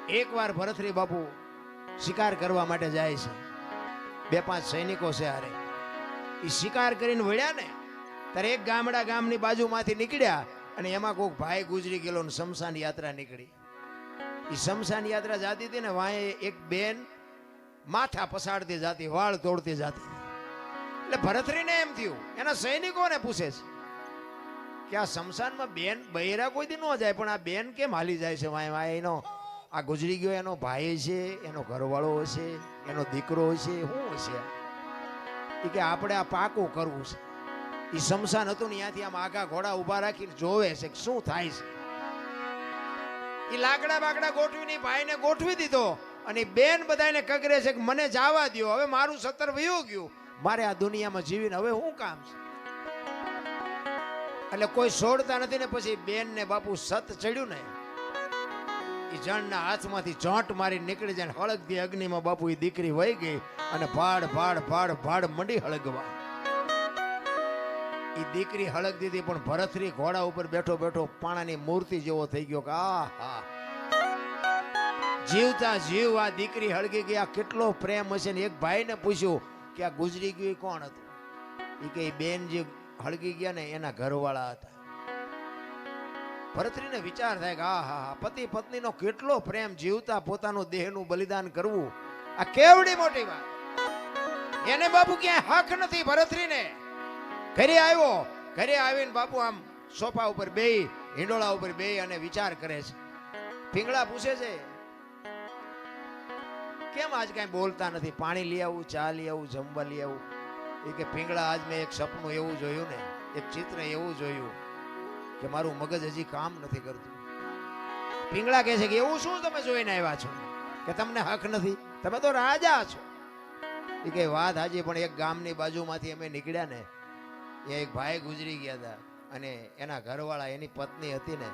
એકવાર ભરતરી બાપુ શિકાર કરવા માટે જાય છે, 2-5 સૈનિકો છે હારે. એ શિકાર કરીને વળ્યા ને ત્યારે એક ગામની બાજુમાંથી નીકળ્યા અને એમાં કોઈક ભાઈ ગુજરી ગયેલો ને શમશાન યાત્રા નીકળી. એ શમશાન યાત્રા જાતી હતી ને વાંહે એક બેન માથા પસાડતી જાતી, વાળ તોડતી જાતી. એટલે ભરતરીને એમ થયું, એના સૈનિકોને પૂછે છે કે આ શમશાનમાં બેન બૈરા કોઈ દી ન જાય, પણ આ બેન કેમ હાલી જાય છે વાંહે વાંહે? એનો આ ગુજરી ગયો એનો ભાઈ છે, એનો ઘરવાળો હશે, એનો દીકરો હશે, શું હશે? એ કે આપણે આ પાકું કરવું છે. એ શમશાન હતું ને ત્યાંથી આમ આગા ઘોડા ઉભા રાખીને જોવે છે કે શું થાય છે. એ લાકડા બાકડા ગોઠવીને ભાઈને ગોઠવી દીધો અને બેન બધાને કગરે છે કે મને જવા દો, હવે મારું 17 વયું ગયું, મારે આ દુનિયામાં જીવીને હવે શું કામ છે? એટલે કોઈ છોડતા નથી ને પછી બેન ને બાપુ સત ચડ્યું ને એ જણના હાથમાંથી ચોંટ મારી નીકળી જાય, હળગતી અગ્નિમાં બાપુ એ દીકરી વહી ગઈ અને ભાડ ભાડ ભાડ ભાડ મંડી હળગવા. એ દીકરી હળગતી હતી પણ ભરતરી ઘોડા ઉપર બેઠો બેઠો પાણાની મૂર્તિ જેવો થઈ ગયો કે આહા, જીવતા જીવ આ દીકરી હળગી ગઈ. આ કેટલો પ્રેમ હશે ને. એક ભાઈને પૂછ્યું કે આ ગુજરી ગયું કોણ હતું? એ કે બેન જે હળગી ગયા ને એના ઘરવાળા હતા. ભરતરીને વિચાર થાય કે આહા, પતિ પત્નીનો કેટલો પ્રેમ, જીવતા પોતાનું દેહનું બલિદાન કરવું, આ કેવડી મોટી વાત. એને બાપુ ક્યાંય હક નથી. ભરતરીને ઘરે આવ્યો, ઘરે આવીને બાપુ આમ સોફા ઉપર બેહી, હિંડોળા ઉપર બેહી અને વિચાર કરે છે. પિંગળા પૂછે છે કેમ આજ કઈ બોલતા નથી? પાણી લઈ આવું, ચા લઈ આવું, જમવા લઈ આવું? એ કે પિંગળા, આજ મેં એક સપનું એવું જોયું ને, એક ચિત્ર એવું જોયું કે મારું મગજ હજી કામ નથી કરતું. પિંગળા કહે છે કે એવું શું તમે જોઈને આવ્યા છો કે તમને હક નથી? તમે તો રાજા છો. એ કે વાત હાજી, પણ એક ગામની બાજુમાંથી અમે નીકળ્યા ને એ એક ભાઈ ગુજરી ગયા હતા અને એના ઘરવાળા એની પત્ની હતી ને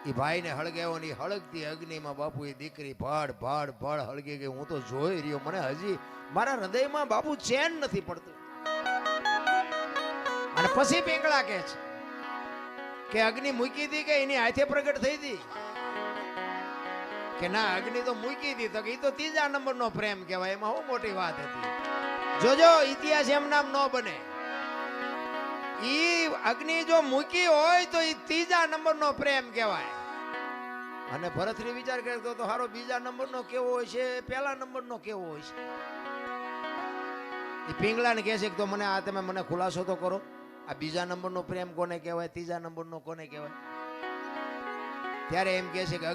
એ ભાઈને હળગાવ્યો ને હળગતી અગ્નિમાં બાપુ એ દીકરી ભડ ભડ ભડ હળગી ગઈ. હું તો જોઈ રહ્યો, મને હજી મારા હૃદયમાં બાપુ ચેન નથી પડતું. અને પછી પિંગળા કહે છે કે અગ્નિ મૂકી હતી કે એની હાથે પ્રગટ થઈ હતી? કે ના, અગ્નિ તો મૂકી હતી. તો એ તો 3જા નંબરનો પ્રેમ કહેવાય, એમાં શું મોટી વાત હતી? જોજો, ઇતિહાસ એમ નામ ન બને. ઈ અગ્નિ જો મૂકી હોય તો એ 3જા નંબરનો પ્રેમ કહેવાય. અને ભરતરી વિચાર કરે તો હારો 2જા નંબરનો કેવો હોય છે, 1લા નંબરનો કેવો હોય છે? એ પિંગળાને કહે છે કે તો મને આ તમે મને ખુલાસો તો કરો, આ 2જા નંબરનો પ્રેમ કોને કહેવાય, 3જા નંબરનો કોને કહેવાય? ત્યારે એમ કહે છે કે